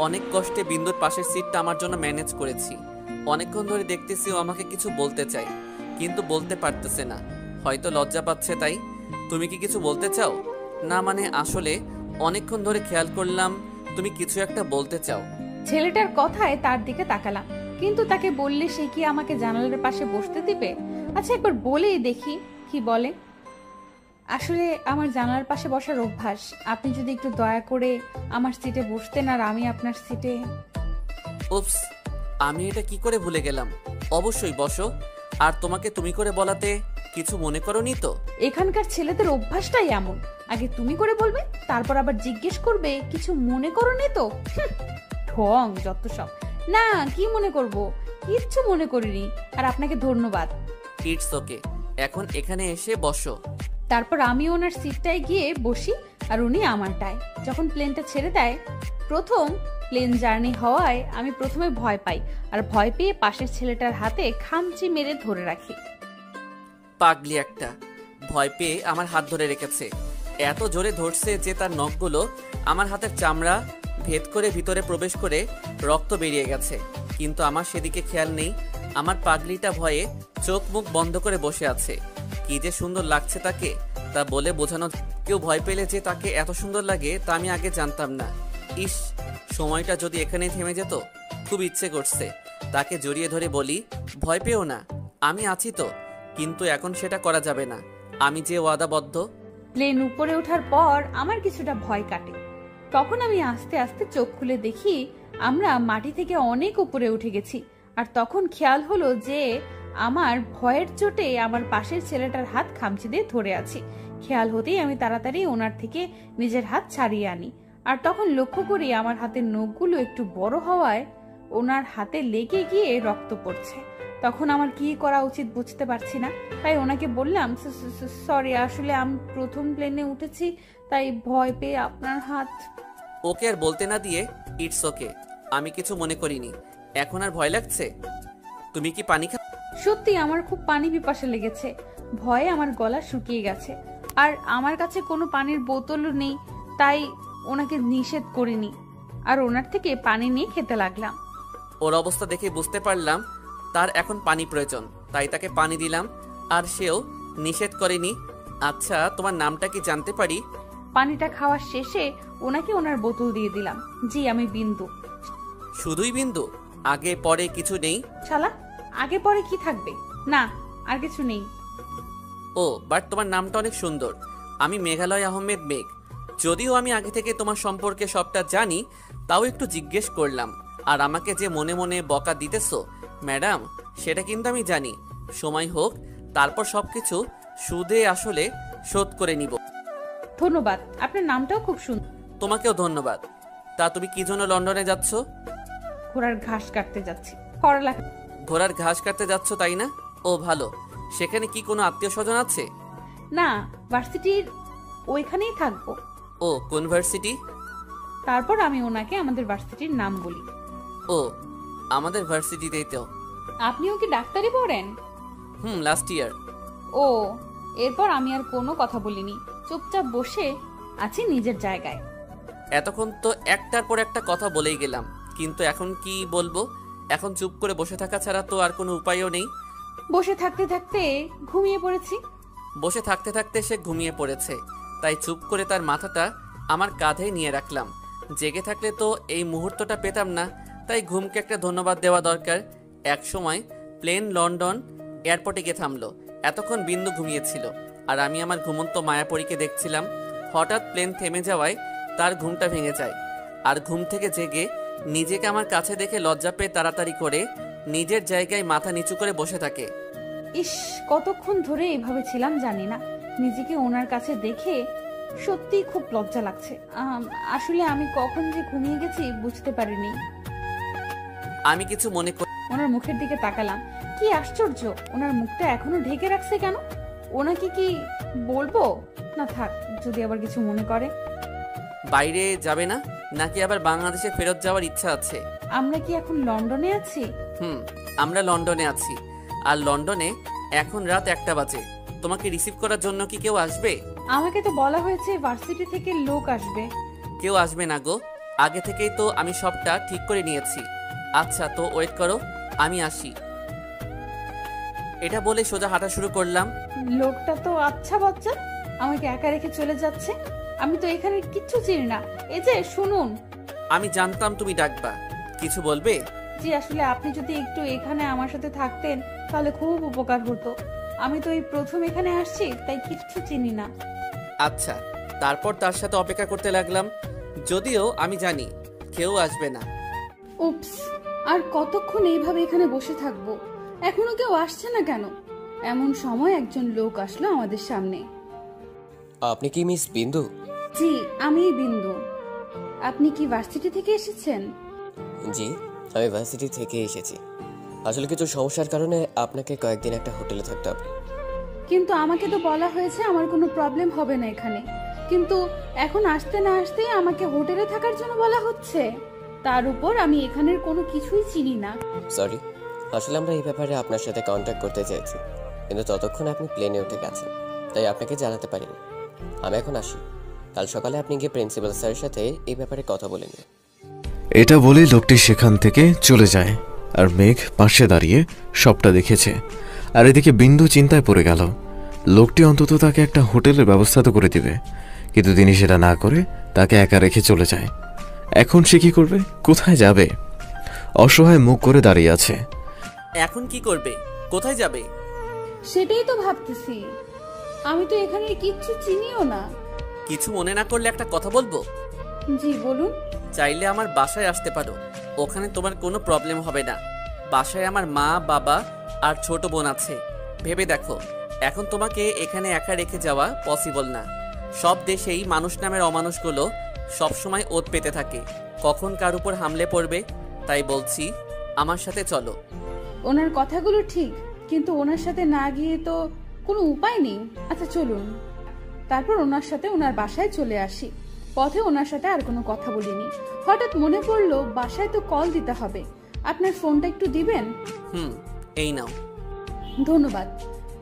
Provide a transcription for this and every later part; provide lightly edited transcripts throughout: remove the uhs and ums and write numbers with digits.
অনেক কষ্টে বিন্দুর পাশের সিটটা আমার জন্য ম্যানেজ করেছি। অনেকক্ষণ ধরে দেখতেছি ও আমাকে কিছু বলতে চায়, কিন্তু বলতে পারতেছে না, হয়তো লজ্জা পাচ্ছে তাই। তুমি কি কিছু বলতে চাও? না মানে আসলে অনেকক্ষণ ধরে খেয়াল করলাম তুমি কিছু একটা বলতে চাও। ছেলেটার কথায় তার দিকে তাকালাম, কিন্তু তাকে বললে সে কি আমাকে জানালার পাশে বসতে দিবে? আচ্ছা, একবার বলেই দেখি কি বলে। আসলে আমার জানালার পাশে বসার অভ্যাস। আপনি যদি একটু দয়া করে আমার সিটে বসতেন আর আমি আপনার সিটে। উপস, আমি এটা কি করে ভুলে গেলাম। অবশ্যই বসো। আর তোমাকে তুমি করে বলাতে কিছু মনে করোনি তো? এখানকার ছেলেদের অভ্যাসটাই এমন, আগে তুমি করে বলবে, তারপর আবার জিজ্ঞেস করবে কিছু মনে করোনি তো। ঢং যত সব। না, কি মনে করব, কিচ্ছু মনে করিনি। আর আপনাকে ধন্যবাদ। ইটস ওকে, এখন এখানে এসে বসো। তারপর আমি ওনার সিটটায় গিয়ে বসি আর উনি আমারটায়। যখন প্লেনটা ছেড়ে দেয়, প্রথম প্লেন জার্নি হওয়ায় আমি প্রথমে ভয় পাই, আর ভয় পেয়ে পাশের ছেলেটার হাতে খামচি মেরে ধরে রাখি। পাগলি একটা, ভয় পেয়ে আমার হাত ধরে রেখেছে। এত জোরে ধরছে যে তার নখগুলো আমার হাতের চামড়া ভেদ করে ভিতরে প্রবেশ করে রক্ত বেরিয়ে গেছে, কিন্তু আমার সেদিকে খেয়াল নেই। আমার পাগলিটা ভয়ে চোখ মুখ বন্ধ করে বসে আছে। কি যে সুন্দর লাগছে তাকে, তা বলে বোঝানো। কেউ ভয় পেলে যে তাকে এত সুন্দর লাগে তা আমি আগে জানতাম না। ইস, সময়টা যদি এখানেই থেমে যেত। খুব ইচ্ছে করছে তাকে জড়িয়ে ধরে বলি, ভয় পেও না, আমি আছি তো। কিন্তু এখন সেটা করা যাবে না, আমি যে ওয়াদাবদ্ধ। প্লেন উপরে ওঠার পর আমার কিছুটা ভয় কাটে। তখন আমি আস্তে আস্তে চোখ খুলে দেখি আমরা মাটি থেকে অনেক উপরে উঠে গেছি। আর তখন খেয়াল হলো যে আমার ভয়ের চোটে আমার পাশের ছেলেটার হাত খামচি দিয়ে ধরে আছি। খেয়াল হতেই আমি তাড়াতাড়ি ওনার থেকে নিজের হাত ছাড়িয়ে আনি। আর তখন লক্ষ্য করি আমার হাতের নখগুলো একটু বড় হওয়ায় ওনার হাতে লেগে গিয়ে রক্ত পড়ছে। তখন আমার কি করা উচিত বুঝতে পারছি না, তাই ওনাকে বললাম, সরি, আসলে আমি প্রথম প্লেনে উঠেছি, তাই ভয় পেয়ে আপনার হাত। ওকে আর বলতে না দিয়ে, ইটস ওকে, আমি কিছু মনে করিনি। এখন আর ভয় লাগছে? তুমি কি পানি সত্যি আমার খুব পানি পিপাসা লেগেছে। ভয়ে আমার গলা শুকিয়ে গেছে, আর আমার কাছে কোনো পানির বোতলও নেই, তাই ওনাকে নিষেধ করিনি আর ওনার থেকে পানি নিয়ে খেতে লাগলাম। ওর অবস্থা দেখে বুঝতে পারলাম তার এখন পানি প্রয়োজন, তাই তাকে পানি দিলাম, আর সেও নিষেধ করেনি। আচ্ছা, তোমার নামটা কি জানতে পারি? পানিটা খাওয়ার শেষে ওনাকে ওনার বোতল দিয়ে দিলাম। জি, আমি বিন্দু। শুধুই বিন্দু? আগে পরে কিছু নেই? শালা, আগে পরে কি থাকবে? না, আর কিছু নেই। ও, বাট তোমার নামটা অনেক সুন্দর। আমি মেঘালয় আহমেদ মেঘ। যদিও আমি আগে থেকে তোমার সম্পর্কে সবটা জানি, তাও একটু জিজ্ঞেস করলাম। আর আমাকে যে মনে মনে বকা দিতেছো ম্যাডাম, সেটা কিন্তু আমি জানি। সময় হোক, তারপর সবকিছু সুদে আসলে শোধ করে নিব। ধন্যবাদ, আপনার নামটাও খুব সুন্দর। তোমাকেও ধন্যবাদ। তা তুমি কি জন্য লন্ডনে যাচ্ছ? ঘোড়ার ঘাস কাটতে যাচ্ছি। পড়ালেখা। ঘোড়ার ঘাস কাটতে যাচ্ছ তাই না? ও ভালো। সেখানে কি কোনো আত্মীয় স্বজন আছে? না, ভার্সিটির ওইখানেই থাকবো। ও, কোন ভার্সিটি? তারপর আমি ওনাকে আমাদের ভার্সিটির নাম বলি। ও, আমাদের ভার্সিটিতেই তো। আপনিও কি ডাক্তারি পড়েন? Last year. ও, এরপর আমি আর কোনো কথা বলিনি, চুপচাপ বসে আছি নিজের জায়গায়। এতক্ষণ তো একটার পর একটা কথা বলেই গেলাম, কিন্তু এখন কি বলবো? এখন চুপ করে বসে থাকা ছাড়া তো আর কোনো উপায়ও নেই। বসে থাকতে থাকতে ঘুমিয়ে পড়েছি। বসে থাকতে থাকতে সে ঘুমিয়ে পড়েছে, তাই চুপ করে তার মাথাটা আমার কাঁধে নিয়ে রাখলাম। জেগে থাকলে তো এই মুহূর্তটা পেতাম না, তাই ঘুমকে একটা ধন্যবাদ দেওয়া দরকার। এক সময় প্লেন লন্ডন এয়ারপোর্টে গিয়ে থামলো। এতক্ষণ বিন্দু ঘুমিয়েছিল, আর আমি আমার ঘুমন্ত মায়াপরীকে দেখছিলাম। হঠাৎ প্লেন থেমে যাওয়ায় তার ঘুমটা ভেঙে যায়, আর ঘুম থেকে জেগে নিজেকে আমার কাছে দেখে লজ্জা পেয়ে তাড়াতাড়ি করে নিজের জায়গায় মাথা নিচু করে বসে থাকে। ইস, কতক্ষণ ধরে এভাবে ছিলাম জানি না। নিজেকে ওনার কাছে দেখে সত্যিই খুব লজ্জা লাগছে। আসলে আমি কখন যে ঘুমিয়ে গেছি বুঝতে পারিনি। আমি কিছু মনে করি। ওনার মুখের দিকে তাকালাম। কি আশ্চর্য, ওনার মুখটা এখনো ঢেকে রাখছে কেন? ওনাকে কি বলবো? না থাক, যদি আবার কিছু মনে করে। বাইরে যাবে না নাকি আবার বাংলাদেশে ফেরত যাওয়ার ইচ্ছা আছে? আমরা কি এখন লন্ডনে আছি? আমরা লন্ডনে আছি, আর লন্ডনে এখন রাত 1টা বাজে। তোমাকে রিসিভ করার জন্য কি কেউ আসবে? আমাকে তো বলা হয়েছে ভার্সিটি থেকে লোক আসবে। কেউ আসবে না গো, আগে থেকেই তো আমি সবটা ঠিক করে নিয়েছি। আচ্ছা তো ওয়েট করো, আমি আসি। এটা বলে সোজা হাঁটা শুরু করলাম। লোকটা তো আচ্ছা বাচ্চা, আমাকে একা রেখে চলে যাচ্ছে। আমি তো এখানে কিচ্ছু চিনি না। এই যে শুনুন। আমি জানতাম তুমি ডাকবা, কিছু বলবে? জি আসলে আপনি যদি একটু এখানে আমার সাথে থাকতেন তাহলে খুব উপকার হতো। আমি তো এই প্রথম এখানে আসছি, তাই কিচ্ছু চিনি না। আচ্ছা, তারপর তার সাথে অপেক্ষা করতে লাগলাম, যদিও আমি জানি কেউ আসবে না। উপস, আর কতক্ষণ এইভাবে এখানে বসে থাকবো? এখনো কেউ আসছে না কেন? এমন সময় একজন লোক আসলো আমাদের সামনে। আপনি কি মিস বিন্দু? জি আমি বিন্দু। আপনি কি ভার্সিটি থেকে এসেছেন? জি, আমি ভার্সিটি থেকে এসেছি। আসলে কিছু সমস্যার কারণে আপনাকে কয়েকদিন একটা হোটেলে থাকতে হবে। কিন্তু আমাকে তো বলা হয়েছে আমার কোনো প্রবলেম হবে না এখানে, কিন্তু এখন আসতে না আসতেই আমাকে হোটেলে থাকার জন্য বলা হচ্ছে। তার উপর আমি এখানের কোনো কিছুই চিনি না। সরি, আসলে আমরা এই ব্যাপারে আপনার সাথে কন্ট্যাক্ট করতে চেয়েছি, কিন্তু ততক্ষণ আপনি প্লেনে উঠে গেছেন, তাই আপনাকে জানাতে পারিনি। আমি এখন আসি, কাল সকালে আপনি গিয়ে প্রিন্সিপাল স্যারের সাথে এই ব্যাপারে কথা বলে নিন। এটা বলেই লোকটি সেখান থেকে চলে যায়, আর মেঘ পাশে দাঁড়িয়ে সবটা দেখেছে। আর এদিকে বিন্দু চিন্তায় পড়ে গেল। লোকটি অন্তত তাকে একটা হোটেলের ব্যবস্থা তো করে দিবে, কিন্তু তিনি সেটা না করে তাকে একা রেখে চলে যায়। এখন সে কি করবে, কোথায় যাবে? অসহায় মুখ করে দাঁড়িয়ে আছে। এখন কি করবে, কোথায় যাবে? সেটাই তো ভাবতেছি, আমি তো এখানে কিচ্ছু চিনিও না। কিছু মনে না করলে একটা কথা বলবো? জি বলুন। চাইলে আমার বাসায় আসতে পারো, ওখানে তোমার কোনো প্রবলেম হবে না। বাসায় আমার মা, বাবা আর ছোট বোন আছে। ভেবে দেখো, এখন তোমাকে এখানে একা রেখে যাওয়া পসিবল না। সব দেশেই মানুষ নামের অমানুষগুলো সবসময় ওত পেতে থাকে, কখন কার উপর হামলে পড়বে। তাই বলছি, আমার সাথে চলো। ওনার কথাগুলো ঠিক, কিন্তু ওনার সাথে না গিয়ে তো কোনো উপায় নেই। আচ্ছা চলুন। তারপর ওনার সাথে ওনার বাসায় চলে আসি। পথে ওনার সাথে আর কোনো কথা বলিনি। হঠাৎ মনে পড়লো বাসায় তো কল দিতে হবে। আপনার ফোনটা একটু দিবেন? এই নাও। ধন্যবাদ।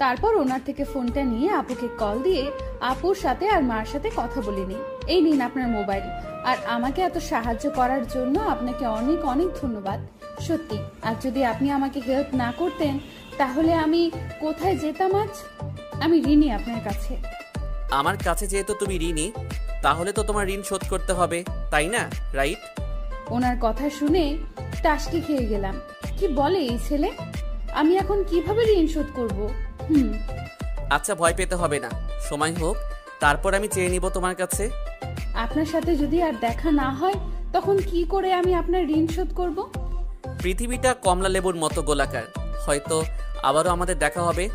তারপর ওনার থেকে ফোনটা নিয়ে আপুকে কল দিয়ে আপুর সাথে আর মার সাথে কথা বলিনি। এই নিন আপনার মোবাইল। আর আমাকে এত সাহায্য করার জন্য আপনাকে অনেক অনেক ধন্যবাদ। সত্যি, আর যদি আপনি আমাকে হেল্প না করতেন তাহলে আমি কোথায় যেতাম আজ? আমি ঋণী আপনার কাছে। আমার কাছে যেহেতু তুমি ঋণী, তাহলে তো তোমার ঋণ শোধ করতে হবে, তাই না? রাইট? ওনার কথা শুনে টাসকি খেয়ে গেলাম। কি বলে এই ছেলে? আমি এখন কিভাবে ঋণ শোধ করব? আচ্ছা, ভয় পেতে হবে না, সময় হোক, তারপর আমি চেয়ে নিব তোমার কাছে। আপনার সাথে যদি আর দেখা না হয় তখন কি করে আমি আপনার ঋণ শোধ করব? পৃথিবীটা কমলা লেবুর মতো গোলাকার, হয়তো আবারও আমাদের দেখা হবে,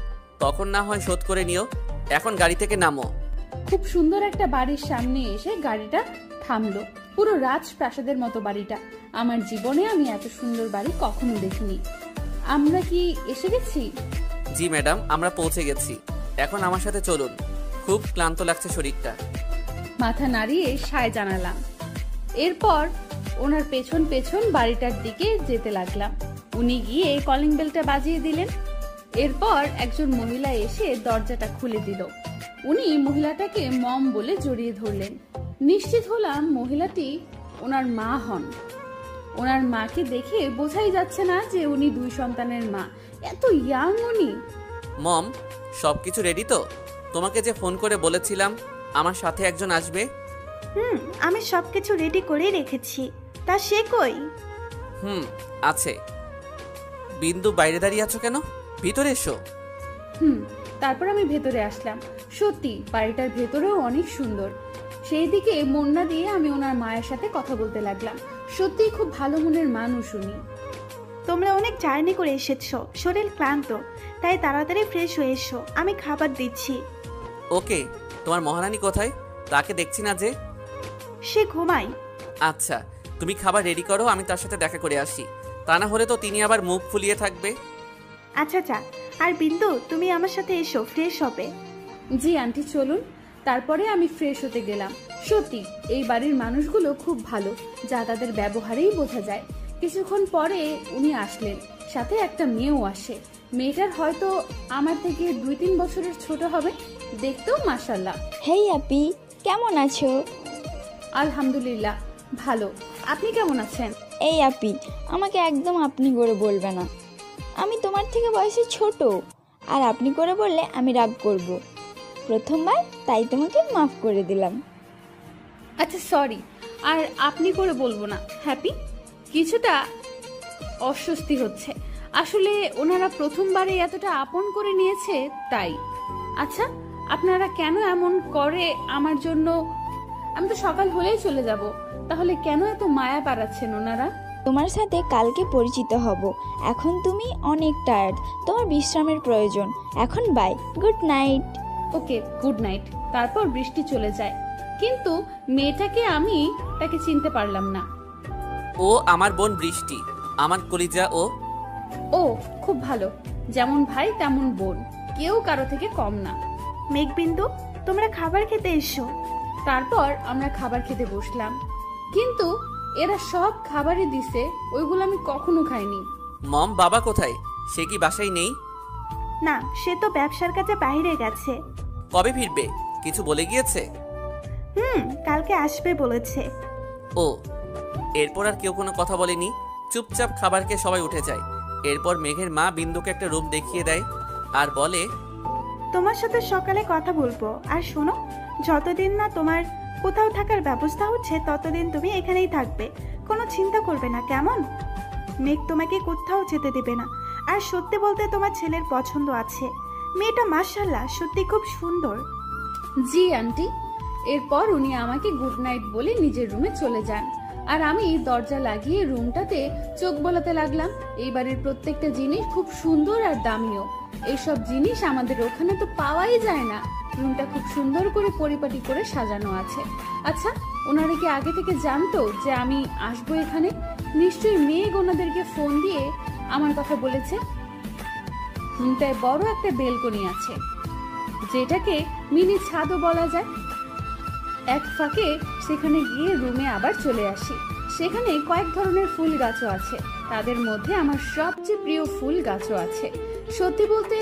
তখন না হয় শোধ করে নিও। এখন গাড়ি থেকে নামো। খুব সুন্দর একটা বাড়ির সামনে এসে গাড়িটা থামলো। পুরো রাজপ্রাসাদের মতো বাড়িটা। আমার জীবনে আমি এত সুন্দর বাড়ি কখনো দেখিনি। আমরা কি এসে গেছি? জি ম্যাডাম, আমরা পৌঁছে গেছি। এখন আমার সাথে চলুন, খুব ক্লান্ত লাগছে শরীরটা। মাথা নাড়িয়ে সায় জানালাম। এরপর ওনার পেছন পেছন বাড়িটার দিকে যেতে লাগলাম। উনি গিয়ে কলিং বেলটা বাজিয়ে দিলেন। এরপর একজন মহিলা এসে দরজাটা খুলে দিল। উনি মহিলাটাকে মম বলে জড়িয়ে ধরলেন। নিশ্চিত হলাম মহিলাটি ওনার মা হন। ওনার মাকে দেখে বোঝাই যাচ্ছে না যে উনি 2 সন্তানের মা। এত ইয়াং উনি। মম, সবকিছু রেডি তো? তোমাকে যে ফোন করে বলেছিলাম আমার সাথে একজন আসবে। আমি সবকিছু রেডি করে রেখেছি। তা সে কই? আছে। বিন্দু, বাইরে দাঁড়িয়ে আছো কেন? ভিতরে এসো। তারপর আমি ভেতরে আসলাম। সত্যি বাড়িটার ভেতরেও অনেক সুন্দর। সেই দিকে মন না দিয়ে আমি ওনার মায়ের সাথে কথা বলতে লাগলাম। সত্যি খুব ভালো মনের মানুষ উনি। তোমরা অনেক জার্নি করে এসেছো, শরীর ক্লান্ত, তাই তাড়াতাড়ি ফ্রেশ হয়ে এসো। আমি খাবার দিচ্ছি। ওকে, তোমার মহারানী কোথায়? তাকে দেখছি না যে। সে ঘুমায়। আচ্ছা, তুমি খাবার রেডি করো, আমি তার সাথে দেখা করে আসি। তা না হলে তো তিনি আবার মুখ ফুলিয়ে থাকবে। আচ্ছা যা। আর বিন্দু, তুমি আমার সাথে এসো, ফ্রেশ হবে। জি আন্টি চলুন। তারপরে আমি ফ্রেশ হতে গেলাম। সত্যি এই বাড়ির মানুষগুলো খুব ভালো, যা তাদের ব্যবহারেই বোঝা যায়। কিছুক্ষণ পরে উনি আসলেন, সাথে একটা মেয়েও আসে। মেয়েটার হয়তো আমার থেকে 2-3 বছরের ছোট হবে, দেখতেও মাশাআল্লাহ। হেই আপি, কেমন আছো? আলহামদুলিল্লাহ ভালো। আপনি কেমন আছেন? এই আপি, আমাকে একদম আপনি করে বলবে না। আমি তোমার থেকে বয়সে ছোট, আর আপনি করে বললে আমি রাগ করব। প্রথমবার তাই তোমাকে মাফ করে দিলাম। আচ্ছা সরি, আর আপনি করে বলবো না। হ্যাপি, কিছুটা অস্বস্তি হচ্ছে। আসলে ওনারা প্রথমবারে এতটা আপন করে নিয়েছে তাই। আচ্ছা, আপনারা কেন এমন করে আমার জন্য? আমি তো সকাল হলেই চলে যাব, তাহলে কেন এত মায়া বাড়াচ্ছেন ওনারা? তোমার সাথে কালকে পরিচিত হব। এখন তুমি অনেক টায়ার্ড, তোমার বিশ্রামের প্রয়োজন। এখন bye, good night. Okay, good night. তারপর বৃষ্টি চলে যায়, কিন্তু মেয়েটাকে আমি তাকে চিনতে পারলাম না। ও আমার বোন বৃষ্টি, আমার কলিজা। ও খুব ভালো, যেমন ভাই তেমন বোন, কেউ কারো থেকে কম না। মেঘবিন্দু, তোমরা খাবার খেতে এসো। তারপর আমরা খাবার খেতে বসলাম, কিন্তু এরা সব খাবারই দিছে, ওইগুলো আমি কখনো খাইনি। মম, বাবা কোথায়? সে কি বাসায় নেই? না, সে তো ব্যবসার কাজে বাইরে গেছে। কবে ফিরবে? কিছু বলে গিয়েছে? কালকে আসবে বলেছে। ও, এরপর আর কেউ কোনো কথা বলেনি। চুপচাপ খাবার খেয়ে সবাই উঠে যায়। এরপর মেঘের মা বিন্দুকে একটা রুম দেখিয়ে দেয় আর বলে, তোমার সাথে সকালে কথা বলবো। আর শোনো, যতদিন না তোমার কোথাও থাকার ব্যবস্থা হচ্ছে ততদিন তুমি এখানেই থাকবে, কোনো চিন্তা করবে না, কেমন? মেঘ তোমাকে কোথাও যেতে দেবে না। আর সত্যি বলতে তোমার ছেলের পছন্দ আছে। মেয়েটা মাশাআল্লাহ সত্যি খুব সুন্দর। জি আন্টি। এরপর উনি আমাকে গুড নাইট বলে নিজের রুমে চলে যান, আর আমি দরজা লাগিয়ে রুমটাতে চোখ বোলাতে লাগলাম। এই বাড়ির প্রত্যেকটা জিনিস খুব সুন্দর আর দামিও। এইসব জিনিস আমাদের ওখানে তো পাওয়াই যায় না। রুমটা খুব সুন্দর করে পরিপাটি করে সাজানো আছে। আচ্ছা, ওনারা কি আগে থেকে জানতো যে আমি আসবো এখানে? নিশ্চয়ই মেঘ ওনাদেরকে ফোন দিয়ে আমার কথা বলেছে। রুমটায় বড় একটা বেলকনি আছে, যেটাকে মিনি ছাদও বলা যায়। এক ফাঁকে সেখানে গিয়ে রুমে আবার চলে আসি। সেখানে কয়েক ধরনের ফুল গাছও আছে, তাদের মধ্যে আমার সবচেয়ে প্রিয় ফুল গাছও আছে। সত্যি বলতে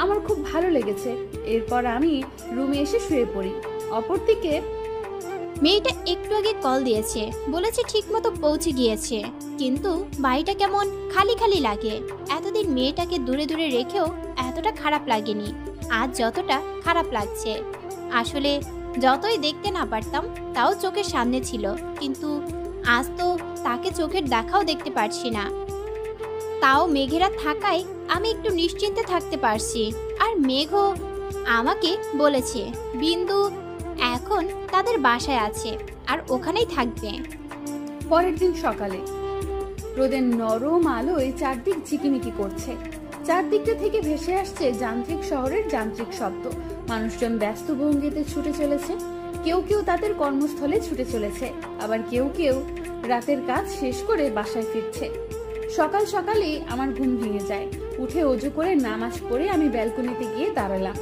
আমার খুব ভালো লেগেছে। এরপর আমি রুমে এসে শুয়ে পড়ি। অপরদিকে মেয়েটা একটু আগে কল দিয়েছে, বলেছে ঠিকমতো পৌঁছে গিয়েছে, কিন্তু বাড়িটা কেমন খালি খালি লাগে। এতদিন মেয়েটাকে দূরে দূরে রেখেও এতটা খারাপ লাগেনি, আজ যতটা খারাপ লাগছে। আসলে যতই দেখতে না পারতাম তাও চোখের সামনে ছিল, কিন্তু আজ তো তাকে চোখের দেখাও দেখতে পারছি না। তাও মেঘেরা থাকায় আমি একটু নিশ্চিন্তে থাকতে পারছি। আর মেঘও আমাকে বলেছে বিন্দু এখন তাদের বাসায় আছে আর ওখানেই থাকবে। পরের দিন সকালে রোদের নরম আলোয় চারদিক ঝিকিমিকি করছে। চারদিকটা থেকে ভেসে আসছে যান্ত্রিক শহরের যান্ত্রিক শব্দ। মানুষজন ব্যস্ত ভঙ্গিতে ছুটে চলেছে। কেউ কেউ তাদের কর্মস্থলে ছুটে চলেছে, আবার কেউ কেউ রাতের কাজ শেষ করে বাসায় ফিরছে। সকাল সকালেই আমার ঘুম ভেঙে যায়। উঠে অজু করে নামাজ পড়ে আমি ব্যালকনিতে গিয়ে দাঁড়ালাম,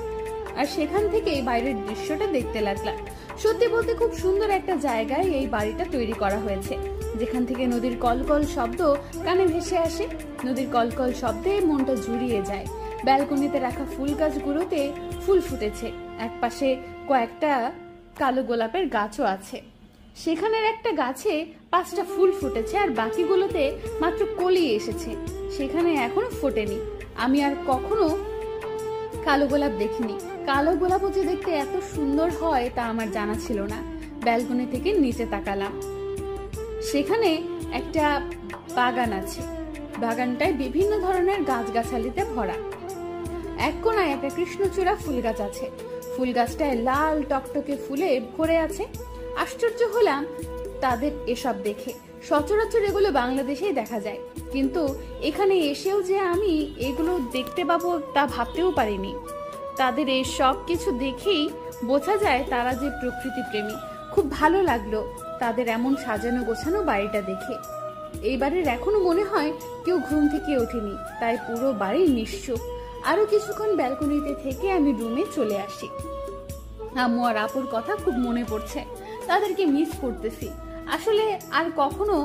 আর সেখান থেকে বাইরের দৃশ্যটা দেখতে লাগলাম। সত্যি বলতে খুব সুন্দর একটা জায়গায় এই বাড়িটা তৈরি করা হয়েছে, যেখান থেকে নদীর কলকল শব্দ কানে ভেসে আসে। নদীর কলকল শব্দে মনটা জুড়িয়ে যায়। ব্যালকনিতে রাখা ফুল গাছগুলোতে ফুল ফুটেছে। একপাশে কয়েকটা কালো গোলাপের গাছও আছে। সেখানের একটা গাছে 5টা ফুল ফুটেছে, আর বাকিগুলোতে মাত্র কলি এসেছে, সেখানে এখনো ফোটেনি। আমি আর কখনো কালো গোলাপ দেখিনি। কালো গোলাপও যে দেখতে এত সুন্দর হয় তা আমার জানা ছিল না। ব্যালকনি থেকে নিচে তাকালাম, সেখানে একটা বাগান আছে। বাগানটায় বিভিন্ন ধরনের গাছগাছালিতে ভরা। এক কোনায় একটা কৃষ্ণচূড়া ফুল গাছ আছে। ফুল গাছটায় লাল টকটকে ফুলে ভরে আছে। আশ্চর্য হলাম তাদের এসব দেখে। সচরাচর এগুলো বাংলাদেশেই দেখা যায়, কিন্তু এখানে এসেও যে আমি এগুলো দেখতে পাবো তা ভাবতেও পারিনি। তাদের এই সব কিছু দেখেই বোঝা যায় তারা যে প্রকৃতি প্রেমী। খুব ভালো লাগলো তাদের এমন সাজানো গোছানো বাড়িটা দেখে। এই বাড়ির এখনো মনে হয় কেউ ঘুম থেকে ওঠেনি, তাই পুরো বাড়ি নিশ্চুপ। আরো কিছুক্ষণ ব্যালকনিতে থেকে আমি রুমে চলে আসি। আম্মু আর আপুর কথা খুব মনে পড়ছে, তাদেরকে মিস করতেছি। আসলে আর কখনো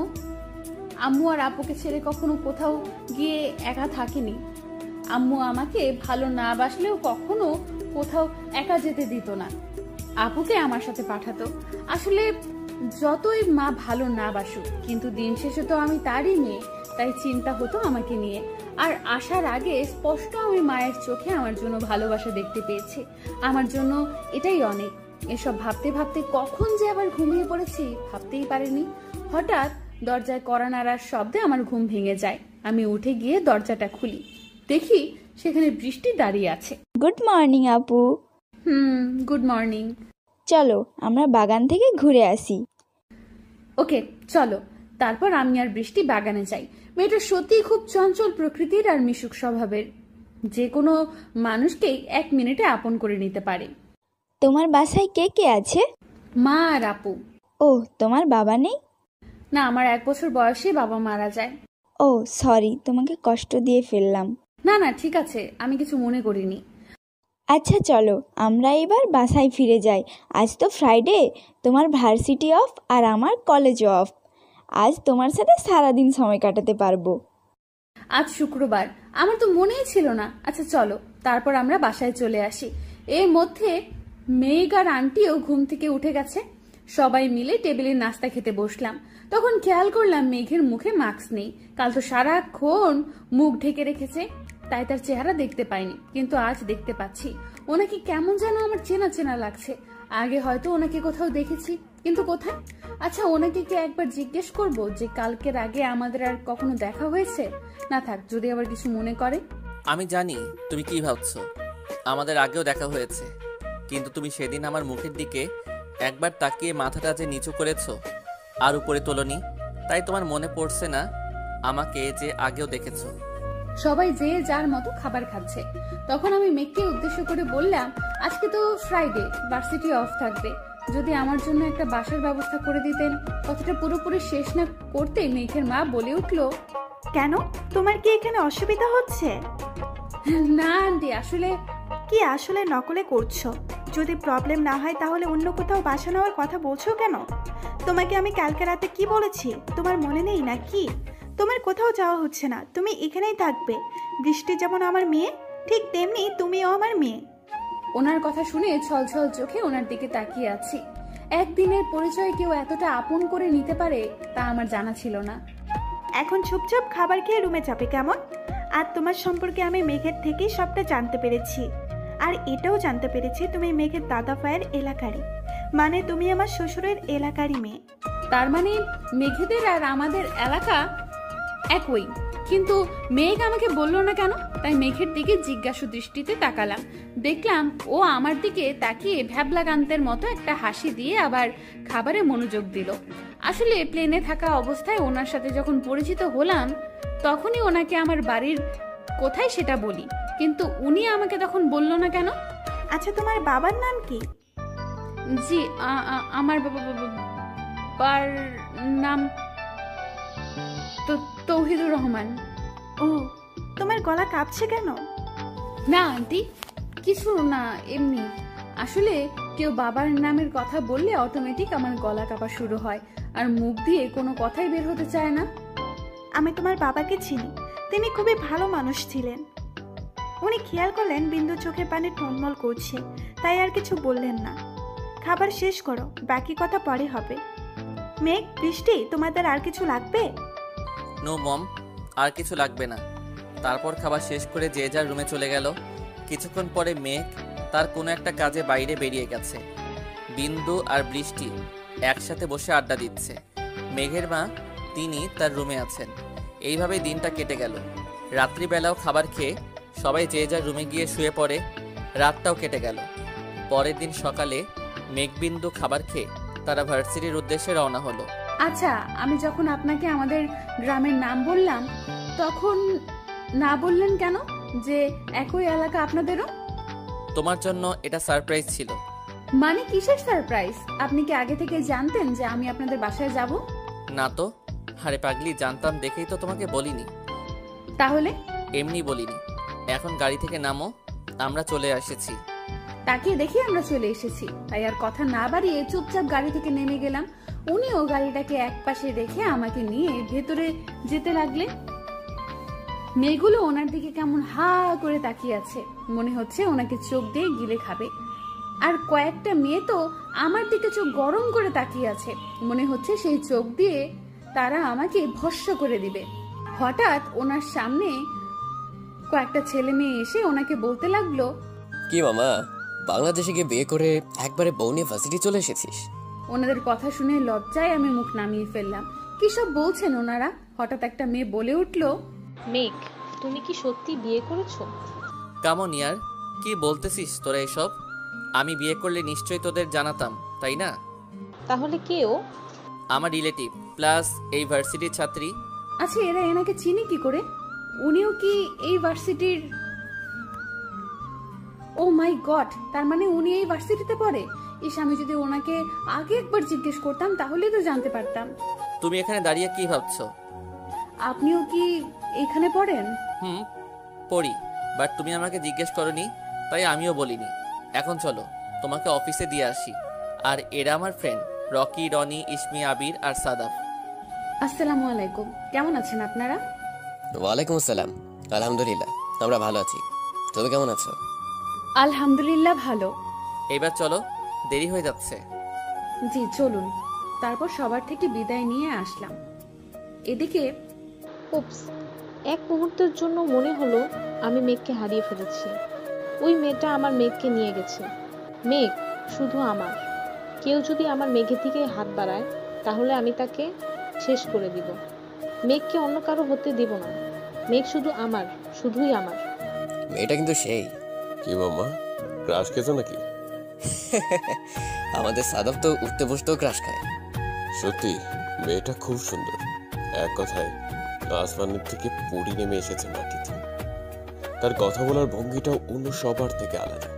আম্মু আর আপুকে ছেড়ে কখনো কোথাও গিয়ে একা থাকিনি। আম্মু আমাকে ভালো না বাসলেও কখনো কোথাও একা যেতে দিত না, আপুকে আমার সাথে পাঠাতো। আসলে যতই মা ভালো না বাসুক, কিন্তু দিন শেষে তো আমি তারই মেয়ে, তাই চিন্তা হতো আমাকে নিয়ে। আর আসার আগে স্পষ্ট আমি মায়ের চোখে আমার জন্য ভালোবাসা দেখতে পেয়েছি। আমার জন্য এটাই অনেক। এসব ভাবতে ভাবতে কখন যে আবার ঘুমিয়ে পড়েছি ভাবতেই পারিনি। হঠাৎ দরজায় কড়া নাড়ার শব্দে আমার ঘুম ভেঙে যায়। আমি উঠে গিয়ে দরজাটা খুলি, দেখি সেখানে বৃষ্টি দাঁড়িয়ে আছে। গুড মর্নিং আপু। Good morning. চলো আমরা বাগান থেকে ঘুরে আসি। ওকে চলো। তারপর আমি আর বৃষ্টি বাগানে যাই। মেয়েটা সত্যি খুব চঞ্চল প্রকৃতির আর মিশুক স্বভাবের, যে কোনো মানুষকেই 1 মিনিটে আপন করে নিতে পারে। তোমার বাসায় কে কে আছে? মা আর আপু। ও, তোমার বাবা নেই? না, আমার 1 বছর বয়সে বাবা মারা যায়। ও সরি, তোমাকে কষ্ট দিয়ে ফেললাম। না না, ঠিক আছে, আমি কিছু মনে করিনি। আচ্ছা চলো আমরা এবার বাসায় ফিরে যাই। আজ তো ফ্রাইডে, তোমার ভার্সিটি অফ আর আমার কলেজ অফ। আজ তোমার সাথে সারাদিন সময় কাটাতে পারবো। আজ শুক্রবার, আমার তো মনেই ছিল না। আচ্ছা চলো, তারপর আমরা বাসায় চলে আসি। এর মধ্যে মেঘ আর আন্টিও ঘুম থেকে উঠে গেছে। সবাই মিলে টেবিলে নাস্তা খেতে বসলাম। তখন খেয়াল করলাম মেঘের মুখে মাস্ক নেই। কাল তো সারাক্ষণ মুখ ঢেকে রেখেছে, তাই তার চেহারা দেখতে পাইনি, কিন্তু আজ দেখতে পাচ্ছি। ওনাকে কেমন যেন আমার চেনা চেনা লাগছে। আগে হয়তো ওনাকে কোথাও দেখেছি, কিন্তু কোথায়? আচ্ছা, ওনাকে কি একবার জিজ্ঞেস করব যে কালকের আগে আমাদের আর কখনো দেখা হয়েছে? না থাক, যদি আবার কিছু মনে করে। আমি জানি তুমি কি ভাবছো। আমাদের আগেও দেখা হয়েছে, কিন্তু তুমি সেদিন আমার মুখের দিকে একবার তাকিয়ে মাথাটা যে নিচু করেছো আর উপরে তোলনি, তাই তোমার মনে পড়ছে না আমাকে যে আগেও দেখেছো। সবাই যে যার মতো খাবার খাচ্ছে। তখন আমি মেঘকে উদ্দেশ্য করে বললাম, আজকে তো ফ্রাইডে, ভার্সিটি অফ থাকবে। যদি আমার জন্য একটা বাসার ব্যবস্থা করে দিতেন। কথাটা পুরোপুরি শেষ না করতেই মেঘের মা বলে উঠলো, কেন, তোমার কি এখানে অসুবিধা হচ্ছে? না আন্টি, আসলে কি আসলে নকলে করছো? যদি প্রবলেম না হয় তাহলে অন্য কোথাও বাসা নেওয়ার কথা বলছো কেন? তোমাকে আমি কালকে রাতে কি বলেছি তোমার মনে নেই নাকি? তোমার কোথাও যাওয়া হচ্ছে না, তুমি এখানেই থাকবে। বৃষ্টি যেমন আমার মেয়ে, ঠিক তেমনি তুমিও আমার মেয়ে। ওনার কথা শুনে ছলছল চোখে ওনার দিকে তাকিয়ে আছি। একদিনের পরিচয় কেউ এতটা আপন করে নিতে পারে তা আমার জানা ছিল না। এখন চুপচাপ খাবার খেয়ে রুমে যাবে কেমন? আর তোমার সম্পর্কে আমি মেঘের থেকেই সবটা জানতে পেরেছি। আর এটাও জানতে পেরেছি তুমি মেঘের দাদা ভাইয়ের এলাকারই, মানে তুমি আমার শ্বশুরের এলাকারই মেয়ে। তার মানে মেঘেদের আর আমাদের এলাকা একই। কিন্তু মেঘ আমাকে বললো না কেন? তাই মেঘের দিকে জিজ্ঞাসু দৃষ্টিতে তাকালাম। দেখলাম ও আমার দিকে তাকিয়ে ভ্যাবলাকান্তের মতো একটা হাসি দিয়ে আবার খাবারে মনোযোগ দিল। আসলে প্লেনে থাকা অবস্থায় ওনার সাথে যখন পরিচিত হলাম, তখনই ওনাকে আমার বাড়ির কোথায় সেটা বলি, কিন্তু উনি আমাকে তখন বললো না কেন? আচ্ছা, তোমার বাবার নাম কি? জি, আমার বাবার নাম তৌহিদুর রহমান। ও, তোমার গলা কাঁপছে কেন? না আন্টি, কিছু না, এমনি। আসলে কেউ বাবার নামের কথা বললে অটোমেটিক আমার গলা কাঁপা শুরু হয়, আর মুখ দিয়ে কোনো কথাই বের হতে চায় না। আমি তোমার বাবাকে চিনি, তিনি খুবই ভালো মানুষ ছিলেন। উনি খেয়াল করলেন বিন্দু চোখে পানি টলমল করছে, তাই আর কিছু বললেন না। খাবার শেষ করো, বাকি কথা পরে হবে। মেঘ, বৃষ্টি, তোমাদের আর কিছু লাগবে? নো মম, আর কিছু লাগবে না। তারপর খাবার শেষ করে যে যার রুমে চলে গেল। কিছুক্ষণ পরে মেঘ তার কোনো একটা কাজে বাইরে বেরিয়ে গেছে। বিন্দু আর বৃষ্টি একসাথে বসে আড্ডা দিচ্ছে। মেঘের মা তিনি তার রুমে আছেন। এইভাবেই দিনটা কেটে গেল। রাত্রিবেলাও খাবার খেয়ে সবাই যে যার রুমে গিয়ে শুয়ে পড়ে। রাতটাও কেটে গেল। পরের দিন সকালে মেঘবিন্দু খাবার খেয়ে তারা ভার্সিটির উদ্দেশ্যে রওনা হলো। আচ্ছা, আমি যখন আপনাকে আমাদের গ্রামের নাম বললাম, তখন না বললেন কেন যে একই এলাকা আপনাদেরও? তোমার জন্য এটা সারপ্রাইজ ছিল। মানে কিসের সারপ্রাইজ? আপনি কি আগে থেকে জানতেন যে আমি আপনাদের বাসায় যাব? না তো, আরে পাগলি, জানতাম দেখেই তো তোমাকে বলিনি। তাহলে? এমনি বলিনি। এখন গাড়ি থেকে নামো, আমরা চলে এসেছি। তাকে দেখি আমরা চলে এসেছি, তাই আর কথা না বাড়িয়ে চুপচাপ গাড়ি থেকে নেমে গেলাম। উনিও গাড়িটাকে একপাশে রেখে আমাকে নিয়ে ভেতরে যেতে লাগলেন। মেয়েগুলো ওনার দিকে কেমন হা করে তাকিয়ে আছে, মনে হচ্ছে ওনাকে চোখ দিয়ে গিলে খাবে। আর কয়েকটা মেয়ে তো আমার দিকে চোখ গরম করে তাকিয়ে আছে, মনে হচ্ছে সেই চোখ দিয়ে তারা আমাকে ভস্ম করে দিবে। হঠাৎ ওনার সামনে কয়েকটা ছেলে মেয়ে এসে ওনাকে বলতে লাগলো, কি মামা, বাংলাদেশে গিয়ে বিয়ে করে একবারে বউ নিয়ে ভার্সিটি চলে এসেছিস? ওনাদের কথা শুনে লজ্জায় আমি মুখ নামিয়ে ফেললাম। কি সব বলছেন ওনারা? হঠাৎ একটা মেয়ে বলে উঠলো, মেঘ, তুমি কি সত্যি বিয়ে করেছো? কামন ইয়ার, কি বলতেছিস তোরা এসব? আমি বিয়ে করলে নিশ্চয়ই তোদের জানাতাম, তাই না? তাহলে কেও? আমার রিলেটিভ প্লাস এই ভার্সিটির ছাত্রী। আচ্ছা, এরা এনাকে চিনি কি করে? উনিও কি এই ভার্সিটির? ও মাই গড, তার মানে উনি এই ভার্সিটিতে পড়ে। ইস, আমি যদি ওনাকে আগে একবার জিজ্ঞেস করতাম তাহলে তো জানতে পারতাম। তুমি এখানে দাঁড়িয়ে কি ভাবছো? আপনিও কি এখানে পড়েন? পড়ি, বাট তুমি আমাকে জিজ্ঞেস করনি, তাই আমিও বলিনি। এখন চলো, তোমাকে অফিসে দিয়ে আসি। আর এরা আমার ফ্রেন্ড রকি, রনি, ইসমি, আবির আর সাদাফ। আসসালামু আলাইকুম, কেমন আছেন আপনারা? ওয়ালাইকুম আসসালাম। আলহামদুলিল্লাহ, আমরা ভালো আছি। তুমি কেমন আছো? আলহামদুলিল্লাহ ভালো। এবার চলো, দেরি হয়ে যাচ্ছে। জি চলুন। তারপর সবার থেকে বিদায় নিয়ে আসলাম। এদিকে উপস, এক মুহূর্তের জন্য মনে হলো আমি মেঘকে হারিয়ে ফেলেছি। ওই মেয়েটা আমার মেঘকে নিয়ে গেছে। মেঘ শুধু আমার। কেউ যদি আমার মেঘের দিকে হাত বাড়ায় তাহলে আমি তাকে শেষ করে দিব। মেঘকে অন্য কারো হতে দিব না। মেঘ শুধু আমার, শুধুই আমার। মেয়েটা কিন্তু সেই। কি মামা, ক্রাশ খেয়েছো নাকি? আমাদের সাদাব তো উঠতে বসতেও ক্রাশ খায়। সত্যি মেয়েটা খুব সুন্দর। এক কথায় আসমানের থেকে পড়ি নেমে এসেছে মাটিতে। তার কথা বলার ভঙ্গিটাও অন্য সবার থেকে আলাদা।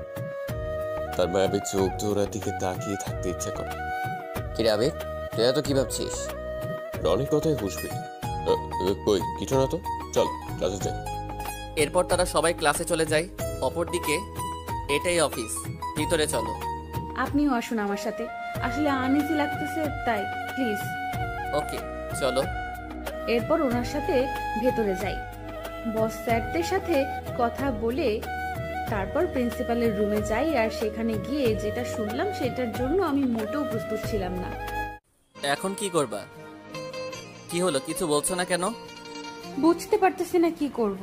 তার মায়াবী চোখ জোড়ার দিকে তাকিয়ে থাকতে ইচ্ছে করে। কিরে আবির, তুই এত কি ভাবছিস? রনির কথাই হুঁশবি। কই কিছু না তো, চল ক্লাসে যাই। এরপর তারা সবাই ক্লাসে চলে যায়। অপরদিকে এটাই অফিস, ভিতরে চলো। আপনিও আসুন আমার সাথে, আসলে আনইজি লাগতেছে তাই, প্লিজ। ওকে চলো। এরপর ওনার সাথে ভেতরে যাই। বস স্যারদের সাথে কথা বলে তারপর প্রিন্সিপালের রুমে যাই। আর সেখানে গিয়ে যেটা শুনলাম সেটার জন্য আমি মোটেও প্রস্তুত ছিলাম না। এখন কি করবা? কি হলো, কিছু বলছো না কেন? বুঝতে পারতেছি না কি করব,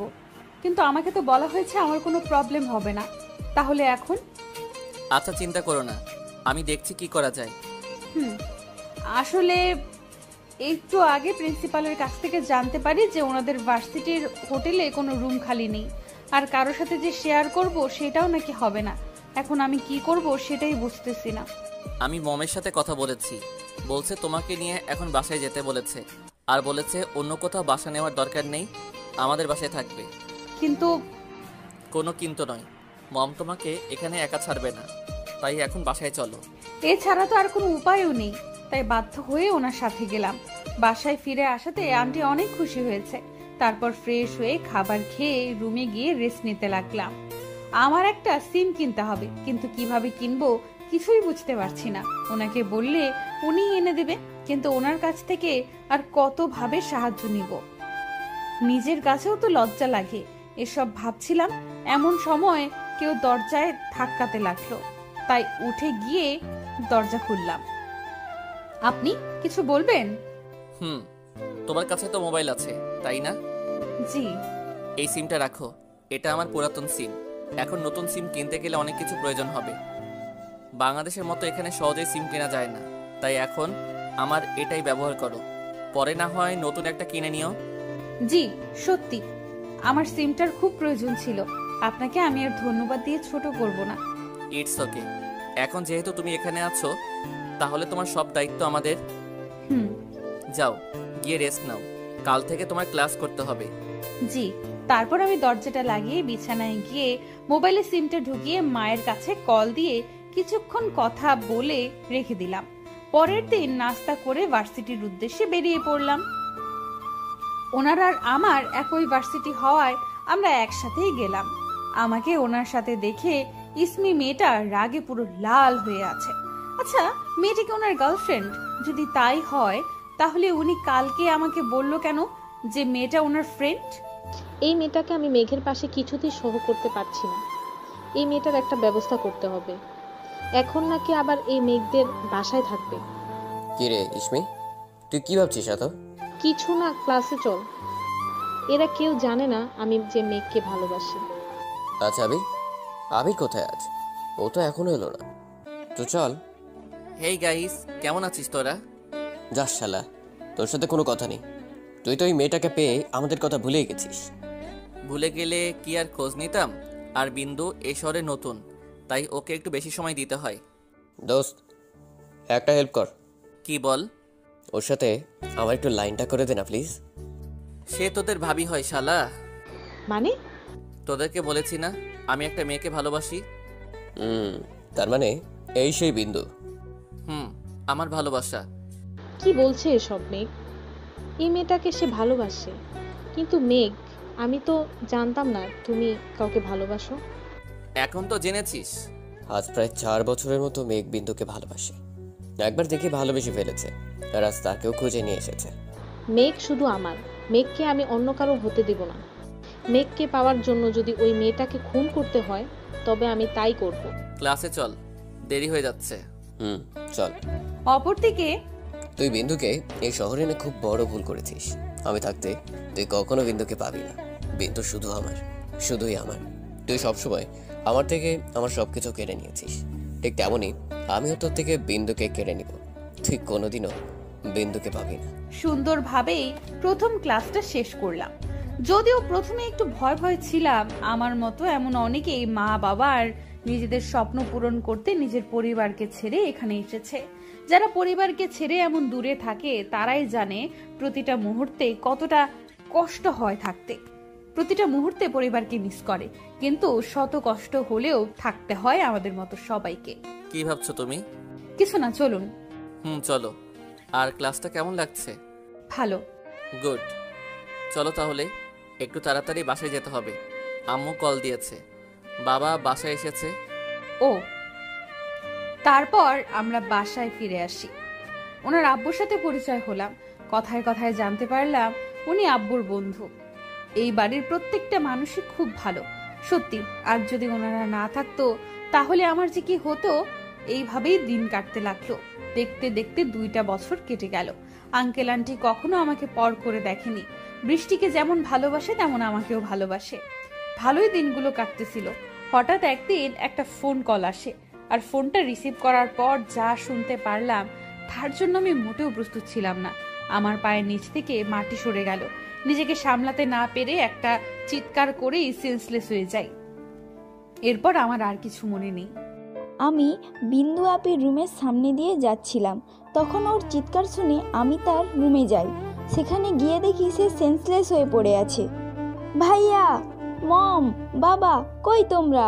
কিন্তু আমাকে তো বলা হয়েছে আমার কোনো প্রবলেম হবে না। তাহলে এখন? আচ্ছা চিন্তা করো না, আমি দেখছি কি করা যায়। আসলে একটু আগে প্রিন্সিপালের কাছ থেকে জানতে পারি যে ওনাদের ভার্সিটির হোটেলে কোনো রুম খালি নেই, আর কারোর সাথে যে শেয়ার করব সেটাও নাকি হবে না। এখন আমি কি করব সেটাই বুঝতেছি না। আমি মমের সাথে কথা বলেছি, বলছে তোমাকে নিয়ে এখন বাসায় যেতে বলেছে, আর বলেছে অন্য কোথাও বাসা নেওয়ার দরকার নেই, আমাদের বাসায় থাকবে। কিন্তু কোনো কিন্তু নয়, মম তোমাকে এখানে একা ছাড়বে না, তাই এখন বাসায় চলো। এছাড়া তো আর কোনো উপায়ও নেই, তাই বাধ্য হয়ে ওনার সাথে গেলাম। বাসায় ফিরে আসাতে আন্টি অনেক খুশি হয়েছে। তারপর ফ্রেশ হয়ে খাবার খেয়ে রুমে গিয়ে রেস্ট নিতে লাগলাম। আমার একটা সিম কিনতে হবে, কিন্তু কিভাবে কিনবো কিছুই বুঝতে পারছি না। ওনাকে বললে উনি এনে দেবে, কিন্তু ওনার কাছ থেকে আর কতভাবে সাহায্য নিব? নিজের কাছেও তো লজ্জা লাগে। এসব ভাবছিলাম, এমন সময় কেউ দরজায় ধাক্কাতে লাগলো, তাই উঠে গিয়ে দরজা খুললাম। আপনি কিছু বলবেন? তোমার কাছে তো মোবাইল আছে তাই না? জি। এই সিমটা রাখো, এটা আমার পুরাতন সিম। এখন নতুন সিম কিনতে গেলে অনেক কিছু প্রয়োজন হবে। বাংলাদেশের মতো এখানে সহজেই সিম কেনা যায় না, তাই এখন আমার এটাই ব্যবহার করো, পরে না হয় নতুন একটা কিনে নিও। জি সত্যি, আমার সিমটার খুব প্রয়োজন ছিল। আপনাকে আমি আর ধন্যবাদ দিয়ে ছোট করব না। It's okay. এখন যেহেতু তুমি এখানে আছো, তাহলে তোমার সব দায়িত্ব আমাদের। যাও গিয়ে রেস্ট নাও, কাল থেকে তোমার ক্লাস করতে হবে। জি। তারপর আমি দরজাটা লাগিয়ে বিছানায় গিয়ে মোবাইলে সিমটা ঢুকিয়ে মায়ের কাছে কল দিয়ে কিছুক্ষণ কথা বলে রেখে দিলাম। পরের দিন নাস্তা করে ভার্সিটির উদ্দেশ্যে বেরিয়ে পড়লাম। ওনার আর আমার একই ভার্সিটি হওয়ায় আমরা একসাথেই গেলাম। আমাকে ওনার সাথে দেখে ইসমি মেয়েটা রাগে পুরো লাল হয়ে আছে। আচ্ছা, মেয়েটা কি ওনার গার্লফ্রেন্ড? যদি তাই হয় তাহলে উনি কালকে আমাকে বলল কেন যে মেয়েটা ওনার ফ্রেন্ড? এই মেয়েটাকে আমি মেঘের পাশে কিছুতেই সহ করতে পারছি না। এই মেয়েটার একটা ব্যবস্থা করতে হবে। এখন নাকি আবার এই মেঘদের বাসায় থাকবে। কি রে ইসমি, তুই কি ভাবছিস এত? কিছু না, ক্লাসে চল। এরা কেউ জানে না আমি যে মেঘকে ভালোবাসি। আচ্ছা আবির কোথায় আছে? ও তো এখনো এলো না। তো চল। হেই গাইস, কেমন আছিস তোরা? যাস শালা, তোর সাথে কোনো কথা নেই। তুই তো ওই মেয়েটাকে পেয়ে আমাদের কথা ভুলেই গেছিস। ভুলে গেলে কি আর খোঁজ নিতাম? আর বিন্দু এ শহরে নতুন, তাই ওকে একটু বেশি সময় দিতে হয়। দোস্ত, একটা হেল্প কর। কি বল? ওর সাথে আমার একটু লাইনটা করে দে না প্লিজ। সে তোদের ভাবি হয় শালা। মানে? তোদেরকে বলেছি না আমি একটা মেয়েকে ভালোবাসি? তার মানে এই সেই বিন্দু? আমার ভালোবাসা। কি বলছে এসব মেঘ? এই মেয়েটাকে সে ভালোবাসে, কিন্তু মেঘ, আমি তো জানতাম না তুমি কাউকে ভালোবাসো। এখন তো জেনেছিস। আজ প্রায় 4 বছরের মতো মেঘ বিন্দুকে ভালোবাসে। একবার দেখে ভালোবেসে ফেলেছে, আর আজ তাকেও খুঁজে নিয়ে এসেছে। মেঘ শুধু আমার, মেঘকে আমি অন্য কারো হতে দেব না। মেঘকে পাওয়ার জন্য যদি ওই মেয়েটাকে খুন করতে হয় তবে আমি তাই করব। ক্লাসে চল, দেরি হয়ে যাচ্ছে। চল। অপরদিকে তুই বিন্দুকে এই শহরে এনে খুব বড় ভুল করেছিস। আমি থাকতে তুই কখনো বিন্দুকে পাবি না। বিন্দু শুধু আমার, শুধুই আমার। তুই সবসময় আমার থেকে আমার সবকিছু কেড়ে নিয়েছিস, ঠিক তেমনই আমিও তোর থেকে বিন্দুকে কেড়ে নিব। তুই কোনোদিনও বিন্দুকে পাবি না। সুন্দরভাবেই প্রথম ক্লাসটা শেষ করলাম। যদিও প্রথমে একটু ভয় ভয় ছিলাম, আমার মতো এমন অনেকেই মা বাবার নিজেদের স্বপ্ন পূরণ করতে নিজের পরিবারকে ছেড়ে এখানে এসেছে। যারা পরিবারকে ছেড়ে এমন দূরে থাকে তারাই জানে প্রতিটা মুহূর্তে কতটা কষ্ট হয় থাকতে। প্রতিটা মুহূর্তে পরিবারকে মিস করে, কিন্তু শত কষ্ট হলেও থাকতে হয় আমাদের মতো সবাইকে। কি ভাবছো তুমি? কিছু না, চলুন। চলো। আর ক্লাসটা কেমন লাগছে? ভালো। গুড। চলো তাহলে, একটু তাড়াতাড়ি বাসায় যেতে হবে। আম্মু কল দিয়েছে, বাবা বাসায় এসেছে। ও, তারপর আমরা বাসায় ফিরে আসি। ওনার আব্বুর সাথে পরিচয় হলাম। কথায় কথায় জানতে পারলাম উনি আব্বুর বন্ধু। এই বাড়ির প্রত্যেকটা মানুষই খুব ভালো। সত্যি, আর যদি ওনারা না থাকতো তাহলে আমার যে কি হতো। এইভাবেই দিন কাটতে লাগলো। দেখতে দেখতে 2টা বছর কেটে গেল। আঙ্কেল আন্টি কখনো আমাকে পর করে দেখেনি। বৃষ্টিকে যেমন ভালোবাসে তেমন আমাকেও ভালোবাসে। ভালোই দিনগুলো কাটতেছিল। হঠাৎ একদিন একটা ফোন কল আসে, আর ফোনটা রিসিভ করার পর যা শুনতে পারলাম তার জন্য আমি মোটেও প্রস্তুত ছিলাম না। আমার পায়ের নিচ থেকে মাটি সরে গেল। নিজেকে সামলাতে না পেরে একটা চিৎকার করেই সেন্সলেস হয়ে যাই। এরপর আমার আর কিছু মনে নেই। আমি বিন্দু আপির রুমের সামনে দিয়ে যাচ্ছিলাম, তখন ওর চিৎকার শুনে আমি তার রুমে যাই। সেখানে গিয়ে দেখি সে সেন্সলেস হয়ে পড়ে আছে। ভাইয়া, মম, বাবা, কই তোমরা?